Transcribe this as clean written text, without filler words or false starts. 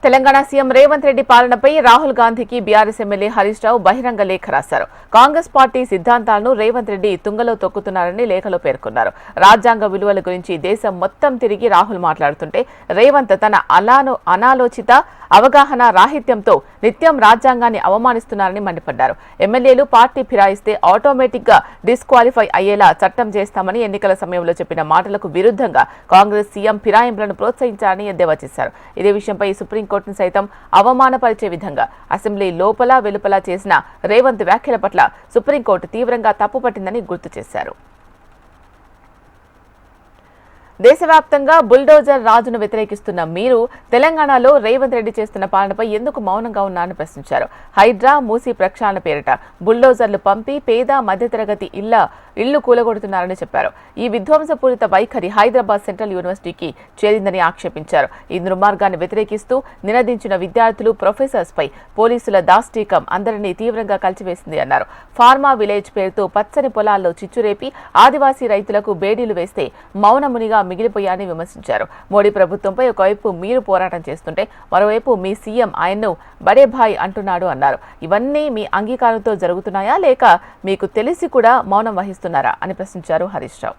Telangana CM Revanth Reddy పాలనపై రాహుల్ గాంధీకి BRS MLA Harish Rao బహిరంగ లేఖ రాశారు. కాంగ్రెస్ పార్టీ సిద్ధాంతాలను రేవంత్ రెడ్డి తుంగలో తొక్కుతున్నారని లేఖలో పేర్కొన్నారు. రాజ్యాంగ విలువల గురించి దేశం మొత్తం తిరిగి రాహుల్ మాట్లాడుతుంటే రేవంత్ తన అనాలోచిత అవగాహన రాహిత్యంతో నిత్యం రాజ్యాంగాన్ని అవమానిస్తున్నారని మండిపడ్డారు. ఎమ్మెల్యేలు పార్టీ ఫిరాయిస్తే ఆటోమేటిక్ గా డిస్క్వాలిఫై అయ్యేలా చట్టం చేస్తామని ఎన్నికల సమయంలో చెప్పిన మాటలకు విరుద్ధంగా కాంగ్రెస్ సీఎం ఫిరాయింపులను ప్రోత్సహించారని ఎద్దేవా చేశారు. ఇదే విషయంపై సుప్రీంకోర్టును సైతం అవమానపరిచే విధంగా అసెంబ్లీ లోపల వెలుపల చేసిన రేవంత్ వ్యాఖ్యల పట్ల సుప్రీంకోర్టు తీవ్రంగా తప్పుపట్టిందని గుర్తు చేశారు. దేశవ్యాప్తంగా బుల్డోజర్ రాజును వ్యతిరేకిస్తున్న మీరు తెలంగాణలో రేవంత్ రెడ్డి చేస్తున్న పాలనపై ఎందుకు మౌనంగా ఉన్నారని ప్రశ్నించారు. హైడ్రా మూసీ ప్రక్షాళన పేరిట బుల్డోజర్లు పంపి పేద మధ్యతరగతి ఇళ్లు కూలగొడుతున్నారని చెప్పారు. ఈ విధ్వంసపూరిత వైఖరి హైదరాబాద్ సెంట్రల్ యూనివర్సిటీకి చేరిందని ఆక్షేపించారు. ఈ దుర్మార్గాన్ని వ్యతిరేకిస్తూ నినదించిన విద్యార్థులు ప్రొఫెసర్స్ పై పోలీసుల దాష్టీకం అందరినీ తీవ్రంగా కలిచివేసింది అన్నారు. ఫార్మా విలేజ్ పేరుతో పచ్చని పొలాల్లో చిచ్చురేపి ఆదివాసీ రైతులకు బేడీలు వేస్తే మౌనమునిగా మిగిలిపోయారని విమర్శించారు. మోడీ ప్రభుత్వంపై ఒకవైపు మీరు పోరాటం చేస్తుంటే మరోవైపు మీ సీఎం ఆయన్ను బడే భాయ్ అంటున్నాడు అన్నారు. ఇవన్నీ మీ అంగీకారంతో జరుగుతున్నాయా లేక మీకు తెలిసి కూడా మౌనం వహిస్తున్నారా అని ప్రశ్నించారు హరీష్ రావు.